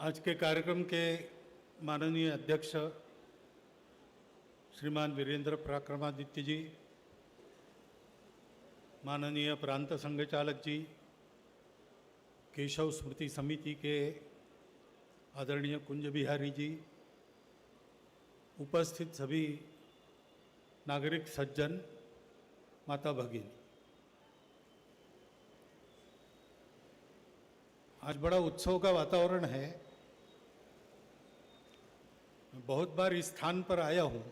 आज के कार्यक्रम के माननीय अध्यक्ष श्रीमान वीरेंद्र पराक्रमादित्य जी, माननीय प्रांत संघचालक जी, केशव स्मृति समिति के आदरणीय कुंज बिहारी जी, उपस्थित सभी नागरिक सज्जन, माता भगिनी, आज बड़ा उत्सव का वातावरण है। मैं बहुत बार इस स्थान पर आया हूँ,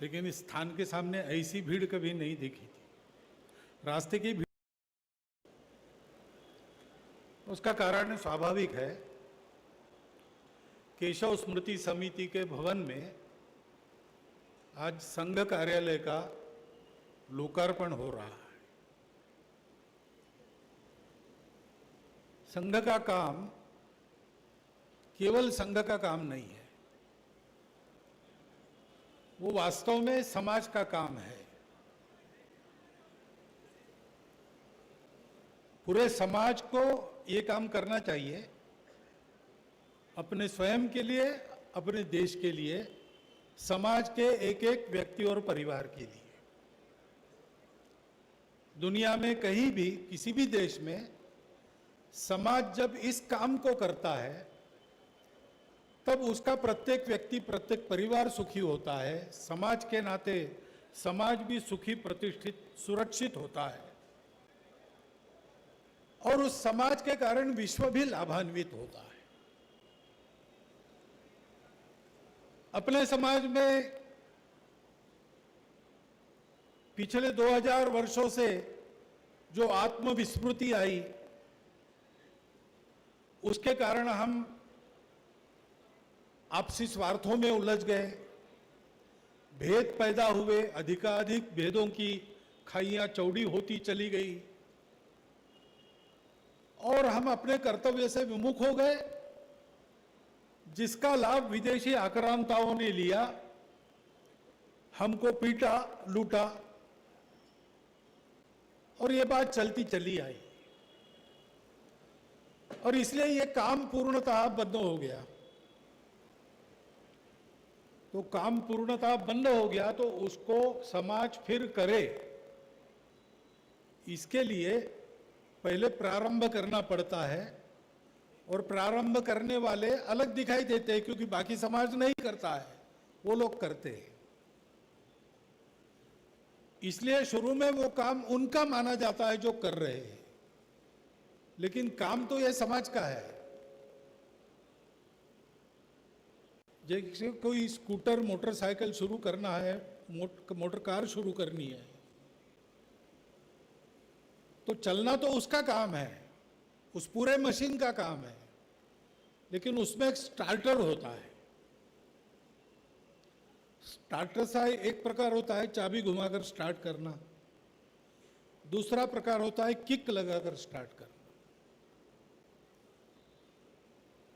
लेकिन इस स्थान के सामने ऐसी भीड़ कभी नहीं देखी थी। रास्ते की भीड़, उसका कारण स्वाभाविक है। केशव स्मृति समिति के भवन में आज संघ कार्यालय का लोकार्पण हो रहा है। संघ का काम केवल संघ का काम नहीं है, वो वास्तव में समाज का काम है। पूरे समाज को ये काम करना चाहिए, अपने स्वयं के लिए, अपने देश के लिए, समाज के एक एक व्यक्ति और परिवार के लिए। दुनिया में कहीं भी, किसी भी देश में समाज जब इस काम को करता है, तब उसका प्रत्येक व्यक्ति, प्रत्येक परिवार सुखी होता है। समाज के नाते समाज भी सुखी, प्रतिष्ठित, सुरक्षित होता है और उस समाज के कारण विश्व भी लाभान्वित होता है। अपने समाज में पिछले 2000 वर्षों से जो आत्मविस्मृति आई, उसके कारण हम आपसी स्वार्थों में उलझ गए, भेद पैदा हुए, अधिकाधिक भेदों की खाइयां चौड़ी होती चली गई और हम अपने कर्तव्य से विमुख हो गए, जिसका लाभ विदेशी आक्रांताओं ने लिया, हमको पीटा, लूटा और ये बात चलती चली आई और इसलिए ये काम पूर्णतः बंद हो गया। तो काम पूर्णतः बंद हो गया तो उसको समाज फिर करे, इसके लिए पहले प्रारंभ करना पड़ता है और प्रारंभ करने वाले अलग दिखाई देते हैं क्योंकि बाकी समाज नहीं करता है, वो लोग करते हैं। इसलिए शुरू में वो काम उनका माना जाता है जो कर रहे हैं, लेकिन काम तो ये समाज का है। जैसे कोई स्कूटर, मोटरसाइकिल शुरू करना है, मोटर कार शुरू करनी है, तो चलना तो उसका काम है, उस पूरे मशीन का काम है, लेकिन उसमें एक स्टार्टर होता है। स्टार्टर सा एक प्रकार होता है चाबी घुमाकर स्टार्ट करना, दूसरा प्रकार होता है किक लगाकर स्टार्ट करना।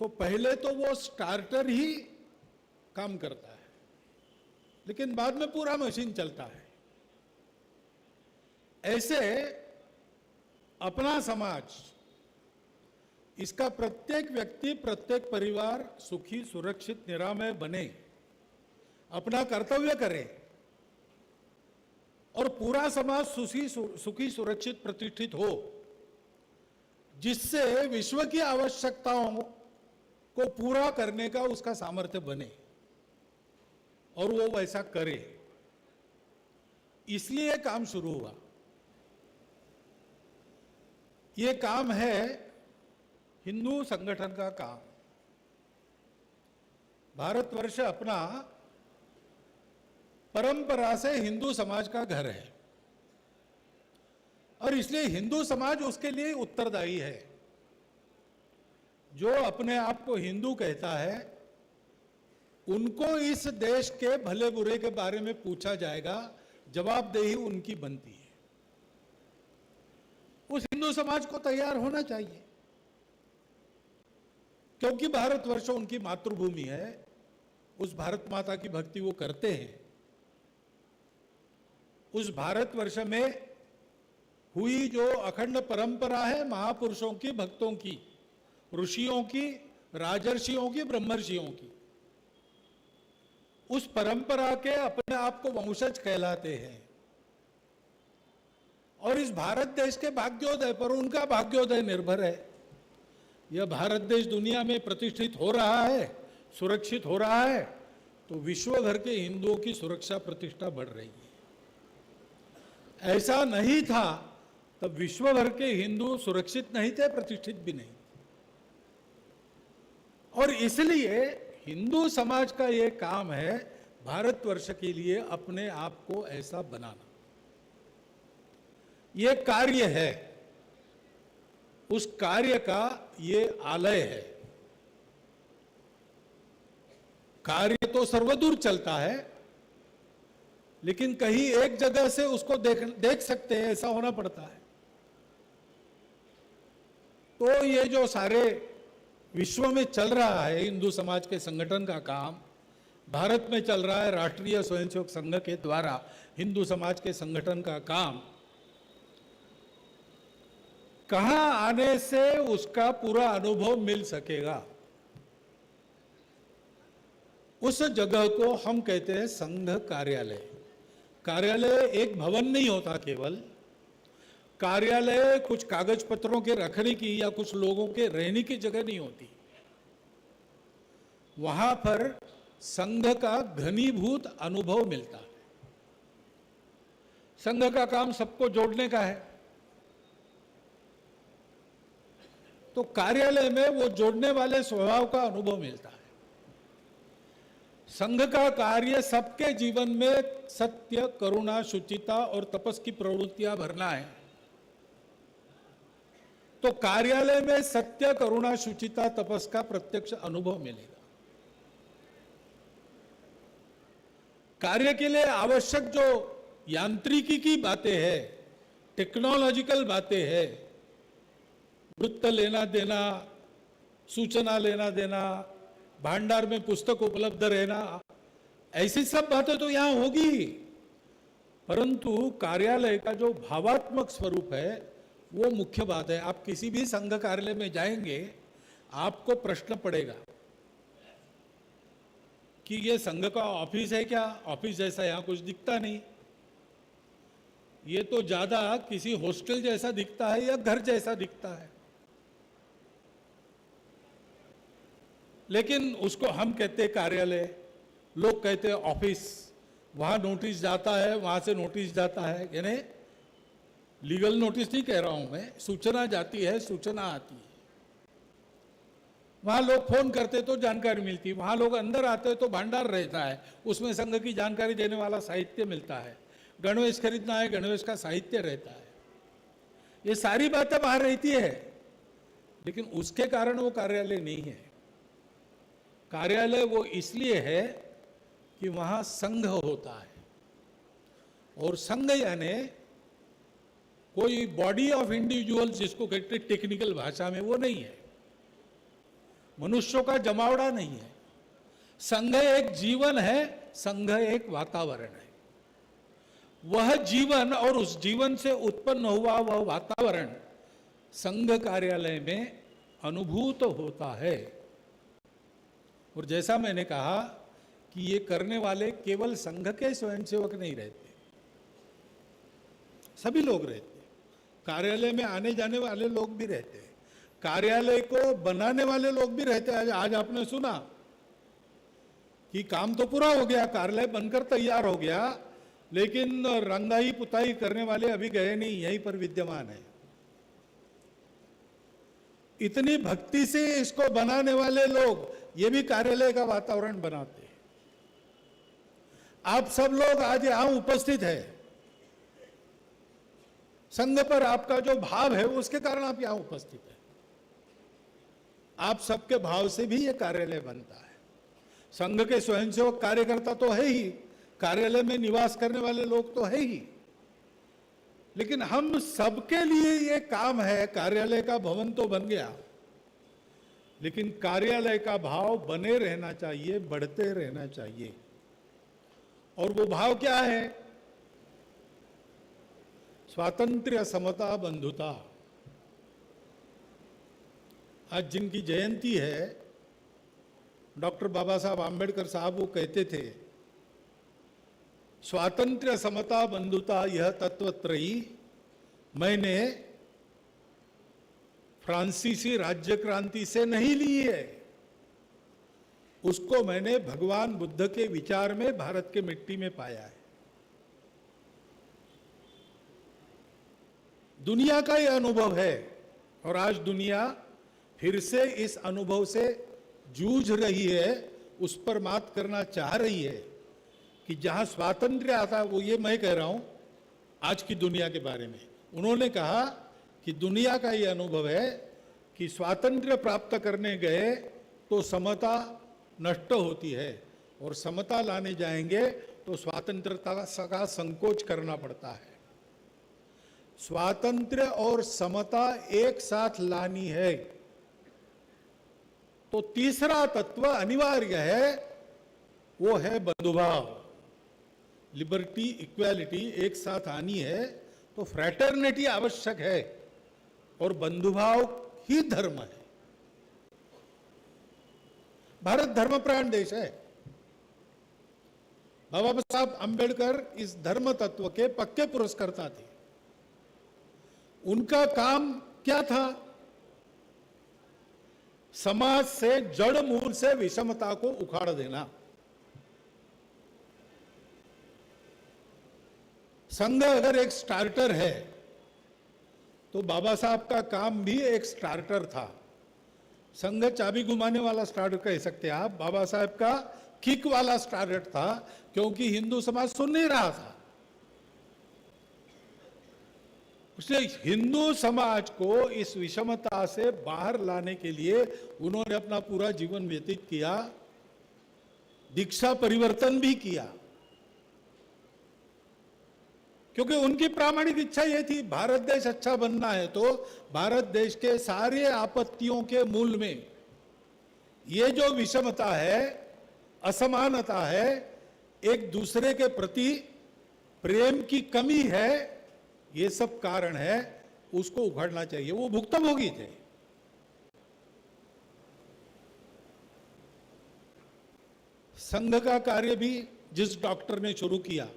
तो पहले तो वो स्टार्टर ही काम करता है, लेकिन बाद में पूरा मशीन चलता है। ऐसे अपना समाज, इसका प्रत्येक व्यक्ति, प्रत्येक परिवार सुखी, सुरक्षित, निरामय बने, अपना कर्तव्य करे और पूरा समाज सुखी, सुरक्षित, प्रतिष्ठित हो, जिससे विश्व की आवश्यकताओं को पूरा करने का उसका सामर्थ्य बने और वो वैसा करे, इसलिए काम शुरू हुआ। ये काम है हिंदू संगठन का काम। भारतवर्ष अपना परंपरा से हिंदू समाज का घर है और इसलिए हिंदू समाज उसके लिए उत्तरदायी है। जो अपने आप को हिंदू कहता है, उनको इस देश के भले बुरे के बारे में पूछा जाएगा, जवाबदेही उनकी बनती है। उस हिंदू समाज को तैयार होना चाहिए, क्योंकि भारतवर्ष उनकी मातृभूमि है, उस भारत माता की भक्ति वो करते हैं। उस भारतवर्ष में हुई जो अखंड परंपरा है महापुरुषों की, भक्तों की, ऋषियों की, राजर्षियों की, ब्रह्मर्षियों की, उस परंपरा के अपने आप को वंशज कहलाते हैं। और इस भारत देश के भाग्योदय पर उनका भाग्योदय निर्भर है। यह भारत देश दुनिया में प्रतिष्ठित हो रहा है, सुरक्षित हो रहा है, तो विश्व भर के हिंदुओं की सुरक्षा प्रतिष्ठा बढ़ रही है। ऐसा नहीं था तब विश्व भर के हिंदू सुरक्षित नहीं थे, प्रतिष्ठित भी नहीं। और इसलिए हिंदू समाज का यह काम है भारतवर्ष के लिए अपने आप को ऐसा बनाना। यह कार्य है, उस कार्य का ये आलय है। कार्य तो सर्वदूर चलता है, लेकिन कहीं एक जगह से उसको देख सकते हैं, ऐसा होना पड़ता है। तो ये जो सारे विश्व में चल रहा है हिंदू समाज के संगठन का काम, भारत में चल रहा है राष्ट्रीय स्वयंसेवक संघ के द्वारा हिंदू समाज के संगठन का काम, कहां आने से उसका पूरा अनुभव मिल सकेगा, उस जगह को हम कहते हैं संघ कार्यालय। कार्यालय एक भवन नहीं होता केवल, कार्यालय कुछ कागज पत्रों के रखने की या कुछ लोगों के रहने की जगह नहीं होती। वहां पर संघ का घनीभूत अनुभव मिलता है। संघ का काम सबको जोड़ने का है, तो कार्यालय में वो जोड़ने वाले स्वभाव का अनुभव मिलता है। संघ का कार्य सबके जीवन में सत्य, करुणा, शुचिता और तपस की प्रवृत्तियां भरना है। तो कार्यालय में सत्य, करुणा, शुचिता, तपस का प्रत्यक्ष अनुभव मिलेगा। कार्य के लिए आवश्यक जो यांत्रिकी की बातें हैं, टेक्नोलॉजिकल बातें हैं, वृत्त लेना देना, सूचना लेना देना, भांडार में पुस्तक उपलब्ध रहना, ऐसी सब बातें तो यहां होगी, परंतु कार्यालय का जो भावात्मक स्वरूप है वो मुख्य बात है। आप किसी भी संघ कार्यालय में जाएंगे, आपको प्रश्न पड़ेगा कि ये संघ का ऑफिस है क्या? ऑफिस जैसा यहां कुछ दिखता नहीं, ये तो ज्यादा किसी हॉस्टल जैसा दिखता है या घर जैसा दिखता है। लेकिन उसको हम कहते हैं कार्यालय, लोग कहते हैं ऑफिस। वहां नोटिस जाता है, वहां से नोटिस जाता है, यानी लीगल नोटिस नहीं कह रहा हूं मैं, सूचना जाती है, सूचना आती है। वहां लोग फोन करते तो जानकारी मिलती, वहां लोग अंदर आते तो भंडार रहता है, उसमें संघ की जानकारी देने वाला साहित्य मिलता है। गणवेश खरीदना है, गणवेश का साहित्य रहता है। ये सारी बातें बाहर रहती है, लेकिन उसके कारण वो कार्यालय नहीं है। कार्यालय वो इसलिए है कि वहां संघ होता है, और संघ यानी कोई बॉडी ऑफ इंडिविजुअल जिसको कहते हैं टेक्निकल भाषा में, वो नहीं है। मनुष्यों का जमावड़ा नहीं है। संघ एक जीवन है, संघ एक वातावरण है। वह जीवन और उस जीवन से उत्पन्न हुआ वह वातावरण संघ कार्यालय में अनुभूत होता है। और जैसा मैंने कहा कि ये करने वाले केवल संघ के स्वयंसेवक नहीं रहते, सभी लोग रहते, कार्यालय में आने जाने वाले लोग भी रहते हैं, कार्यालय को बनाने वाले लोग भी रहते हैं। आज आपने सुना कि काम तो पूरा हो गया, कार्यालय बनकर तैयार हो गया, लेकिन रंगाई पुताई करने वाले अभी गए नहीं, यहीं पर विद्यमान है। इतनी भक्ति से इसको बनाने वाले लोग ये भी कार्यालय का वातावरण बनाते हैं। आप सब लोग आज यहां उपस्थित है, संघ पर आपका जो भाव है उसके कारण आप यहां उपस्थित है। आप सबके भाव से भी ये कार्यालय बनता है। संघ के स्वयंसेवक कार्यकर्ता तो है ही, कार्यालय में निवास करने वाले लोग तो है ही, लेकिन हम सबके लिए ये काम है। कार्यालय का भवन तो बन गया, लेकिन कार्यालय का भाव बने रहना चाहिए, बढ़ते रहना चाहिए। और वो भाव क्या है? स्वातंत्र्य, समता, बंधुता। आज जिनकी जयंती है, डॉक्टर बाबा साहब आम्बेडकर साहब, वो कहते थे, स्वातंत्र्य समता बंधुता यह तत्वत्रयी मैंने फ्रांसीसी राज्य क्रांति से नहीं ली है, उसको मैंने भगवान बुद्ध के विचार में भारत के मिट्टी में पाया है। दुनिया का यह अनुभव है और आज दुनिया फिर से इस अनुभव से जूझ रही है, उस पर मात करना चाह रही है कि जहां स्वातंत्र्य आता है, वो ये मैं कह रहा हूं आज की दुनिया के बारे में। उन्होंने कहा कि दुनिया का ये अनुभव है कि स्वातंत्र्य प्राप्त करने गए तो समता नष्ट होती है और समता लाने जाएंगे तो स्वतंत्रता का संकोच करना पड़ता है। स्वातंत्र्य और समता एक साथ लानी है तो तीसरा तत्व अनिवार्य है, वो है बंधुभाव। लिबर्टी, इक्वालिटी एक साथ आनी है तो फ्रैटर्निटी आवश्यक है और बंधुभाव ही धर्म है। भारत धर्मप्राण देश है। बाबा साहब अंबेडकर इस धर्म तत्व के पक्के पुरस्कर्ता थे। उनका काम क्या था? समाज से जड़ मूल से विषमता को उखाड़ देना। संघ अगर एक स्टार्टर है तो बाबा साहब का काम भी एक स्टार्टर था। संघ चाबी घुमाने वाला स्टार्टर कह सकते हैं आप, बाबा साहब का किक वाला स्टार्टर था, क्योंकि हिंदू समाज सुन नहीं रहा था। इसलिए हिंदू समाज को इस विषमता से बाहर लाने के लिए उन्होंने अपना पूरा जीवन व्यतीत किया, दीक्षा परिवर्तन भी किया, क्योंकि उनकी प्रामाणिक इच्छा यह थी, भारत देश अच्छा बनना है तो भारत देश के सारे आपत्तियों के मूल में ये जो विषमता है, असमानता है, एक दूसरे के प्रति प्रेम की कमी है, ये सब कारण है, उसको उखाड़ना चाहिए। वो भुक्तभोगी थे। संघ का कार्य भी जिस डॉक्टर ने शुरू किया,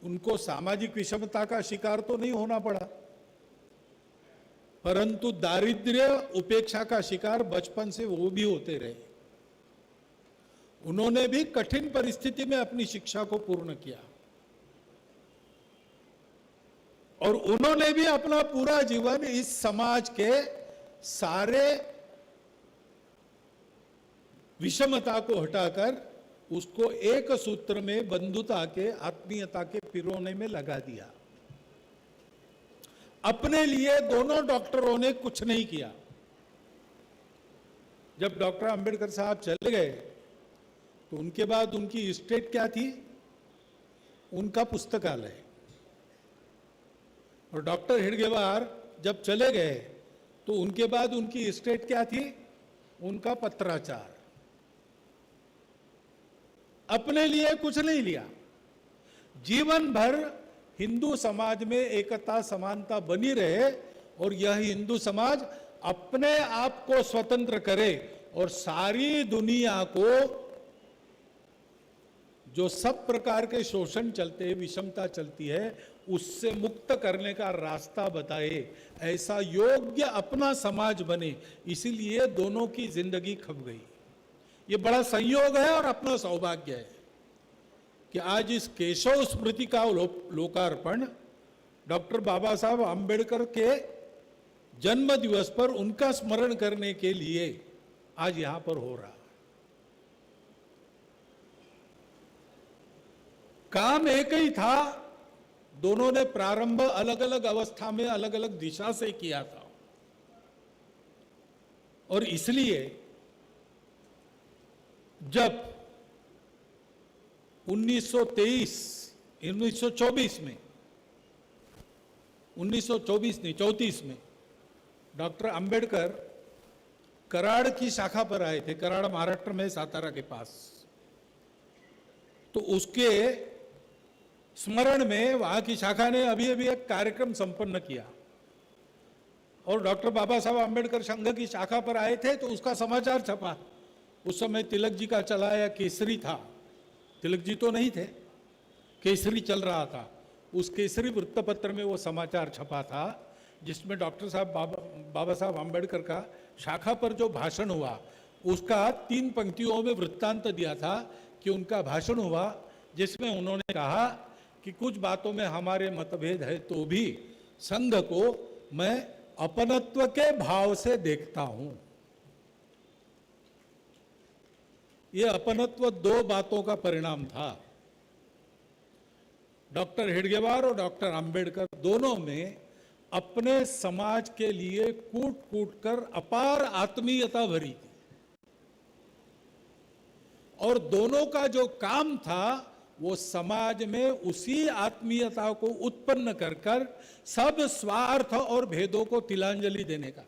उनको सामाजिक विषमता का शिकार तो नहीं होना पड़ा, परंतु दारिद्र्य, उपेक्षा का शिकार बचपन से वो भी होते रहे। उन्होंने भी कठिन परिस्थिति में अपनी शिक्षा को पूर्ण किया और उन्होंने भी अपना पूरा जीवन इस समाज के सारे विषमता को हटाकर उसको एक सूत्र में बंधुता के, आत्मीयता के पिरोने में लगा दिया। अपने लिए दोनों डॉक्टरों ने कुछ नहीं किया। जब डॉक्टर अंबेडकर साहब चले गए तो उनके बाद उनकी एस्टेट क्या थी? उनका पुस्तकालय। और डॉक्टर हेडगेवार जब चले गए तो उनके बाद उनकी एस्टेट क्या थी? उनका पत्राचार। अपने लिए कुछ नहीं लिया। जीवन भर हिंदू समाज में एकता, समानता बनी रहे और यह हिंदू समाज अपने आप को स्वतंत्र करे और सारी दुनिया को जो सब प्रकार के शोषण चलते हैं, विषमता चलती है, उससे मुक्त करने का रास्ता बताए, ऐसा योग्य अपना समाज बने। इसीलिए दोनों की जिंदगी खप गई। ये बड़ा संयोग है और अपना सौभाग्य है कि आज इस केशव स्मृति का लोकार्पण डॉक्टर बाबा साहब अंबेडकर के जन्म दिवस पर उनका स्मरण करने के लिए आज यहां पर हो रहा। काम एक ही था, दोनों ने प्रारंभ अलग अलग अवस्था में अलग अलग दिशा से किया था और इसलिए जब 1934 में डॉक्टर अंबेडकर कराड़ की शाखा पर आए थे, कराड़ महाराष्ट्र में, सातारा के पास, तो उसके स्मरण में वहां की शाखा ने अभी अभी एक कार्यक्रम संपन्न किया और डॉक्टर बाबा साहब आम्बेडकर संघ की शाखा पर आए थे तो उसका समाचार छपा। उस समय तिलक जी का चलाया केसरी था, तिलक जी तो नहीं थे, केसरी चल रहा था। उस केसरी वृत्तपत्र में वो समाचार छपा था जिसमें डॉक्टर साहब बाबा साहब आम्बेडकर का शाखा पर जो भाषण हुआ उसका 3 पंक्तियों में वृत्तांत दिया था कि उनका भाषण हुआ जिसमें उन्होंने कहा कि कुछ बातों में हमारे मतभेद है तो भी संघ को मैं अपनत्व के भाव से देखता हूं। यह अपनत्व 2 बातों का परिणाम था। डॉक्टर हेडगेवार और डॉक्टर आम्बेडकर दोनों में अपने समाज के लिए कूट कूट कर अपार आत्मीयता भरी थी और दोनों का जो काम था वो समाज में उसी आत्मीयता को उत्पन्न कर कर सब स्वार्थ और भेदों को तिलांजलि देने का।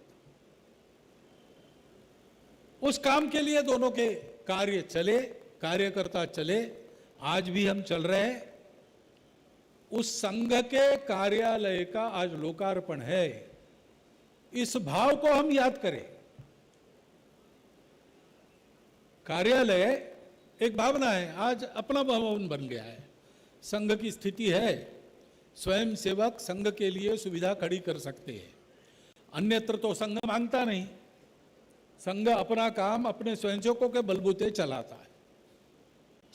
उस काम के लिए दोनों के कार्य चले, कार्यकर्ता चले, आज भी हम चल रहे हैं। उस संघ के कार्यालय का आज लोकार्पण है। इस भाव को हम याद करें। कार्यालय एक भावना है, आज अपना भवन बन गया है। संघ की स्थिति है, स्वयं सेवक संघ के लिए सुविधा खड़ी कर सकते हैं, अन्यत्र तो संघ मांगता नहीं। संघ अपना काम अपने स्वयंसेवकों के बलबूते चलाता है,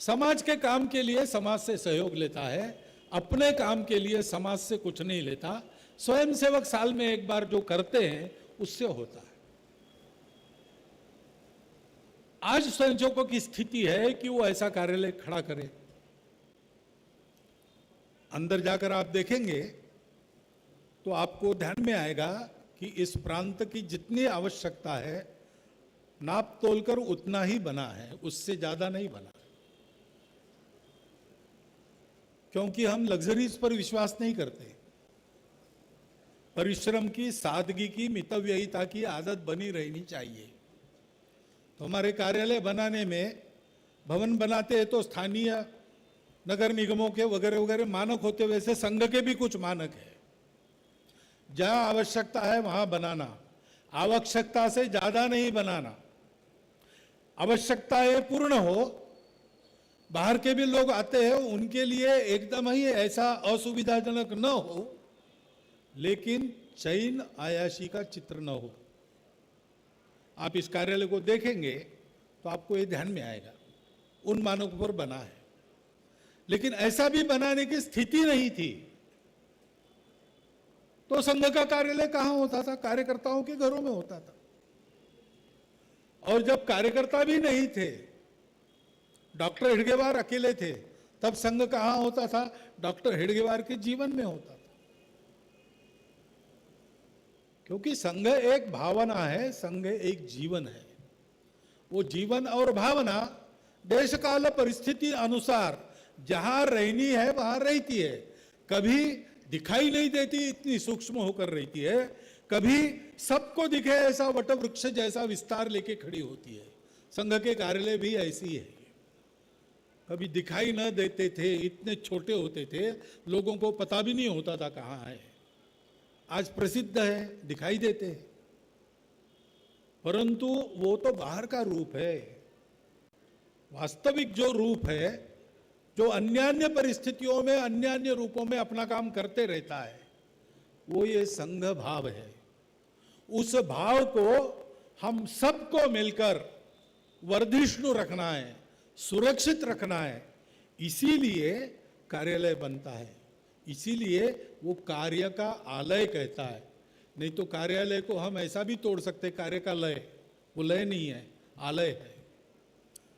समाज के काम के लिए समाज से सहयोग लेता है, अपने काम के लिए समाज से कुछ नहीं लेता। स्वयंसेवक साल में एक बार जो करते हैं उससे होता है। आज स्वयंसेवकों की स्थिति है कि वो ऐसा कार्यालय खड़ा करे। अंदर जाकर आप देखेंगे तो आपको ध्यान में आएगा कि इस प्रांत की जितनी आवश्यकता है नाप तोलकर उतना ही बना है, उससे ज्यादा नहीं बना, क्योंकि हम लग्जरीज पर विश्वास नहीं करते। परिश्रम की, सादगी की, मितव्ययिता की आदत बनी रहनी चाहिए। तो हमारे कार्यालय बनाने में, भवन बनाते हैं तो स्थानीय नगर निगमों के वगैरह वगैरह मानक होते, वैसे संघ के भी कुछ मानक है। जहां आवश्यकता है वहां बनाना, आवश्यकता से ज्यादा नहीं बनाना। आवश्यकताएं पूर्ण हो, बाहर के भी लोग आते हैं उनके लिए एकदम ही ऐसा असुविधाजनक न हो, लेकिन चैन आयाशी का चित्र न हो। आप इस कार्यालय को देखेंगे तो आपको ये ध्यान में आएगा, उन मानकों पर बना है। लेकिन ऐसा भी बनाने की स्थिति नहीं थी तो संघ का कार्यालय कहां होता था? कार्यकर्ताओं के घरों में होता था। और जब कार्यकर्ता भी नहीं थे, डॉक्टर हेडगेवार अकेले थे, तब संघ कहां होता था? डॉक्टर हेडगेवार के जीवन में होता था। क्योंकि संघ एक भावना है, संघ एक जीवन है। वो जीवन और भावना देश काल परिस्थिति अनुसार जहां रहनी है वहां रहती है। कभी दिखाई नहीं देती, इतनी सूक्ष्म होकर रहती है, कभी सबको दिखे ऐसा वटवृक्ष जैसा विस्तार लेके खड़ी होती है। संघ के कार्यालय भी ऐसी है, कभी दिखाई न देते थे, इतने छोटे होते थे, लोगों को पता भी नहीं होता था कहां है। आज प्रसिद्ध है, दिखाई देते हैं, परंतु वो तो बाहर का रूप है। वास्तविक जो रूप है, जो अन्य परिस्थितियों में, अन्य रूपों में अपना काम करते रहता है, वो ये संघ भाव है। उस भाव को हम सबको मिलकर वर्धिष्णु रखना है, सुरक्षित रखना है। इसीलिए कार्यालय बनता है, इसीलिए वो कार्य का आलय कहता है। नहीं तो कार्यालय को हम ऐसा भी तोड़ सकते, कार्य का लय, वो लय नहीं है, आलय है।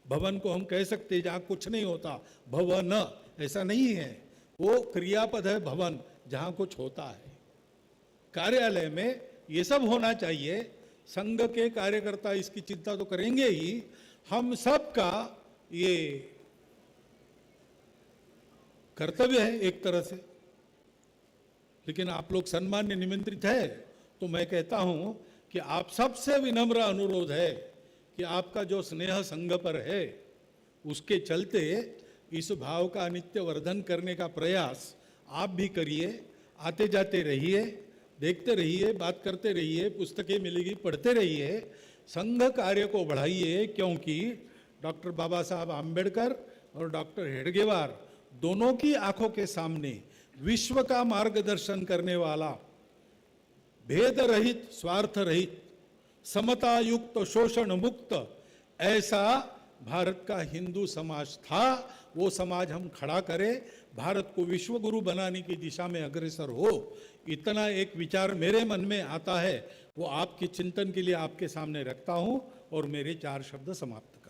भवन को हम कह सकते जहां कुछ नहीं होता, भवन, ऐसा नहीं है, वो क्रियापद है भवन, जहां कुछ होता है। कार्यालय में ये सब होना चाहिए। संघ के कार्यकर्ता इसकी चिंता तो करेंगे ही, हम सबका ये कर्तव्य है एक तरह से। लेकिन आप लोग सम्मान्य निमंत्रित है, तो मैं कहता हूं कि आप सबसे विनम्र अनुरोध है कि आपका जो स्नेह संघ पर है, उसके चलते इस भाव का नित्य वर्धन करने का प्रयास आप भी करिए, आते जाते रहिए। देखते रहिए, बात करते रहिए, पुस्तकें मिलेगी पढ़ते रहिए, संघ कार्य को बढ़ाइए, क्योंकि डॉक्टर बाबा साहब आम्बेडकर और डॉक्टर हेडगेवार दोनों की आंखों के सामने विश्व का मार्गदर्शन करने वाला, भेद रहित, स्वार्थ रहित, समता युक्त, शोषण मुक्त ऐसा भारत का हिंदू समाज था। वो समाज हम खड़ा करें, भारत को विश्व गुरु बनाने की दिशा में अग्रसर हो, इतना एक विचार मेरे मन में आता है, वो आपके चिंतन के लिए आपके सामने रखता हूं और मेरे 4 शब्द समाप्त।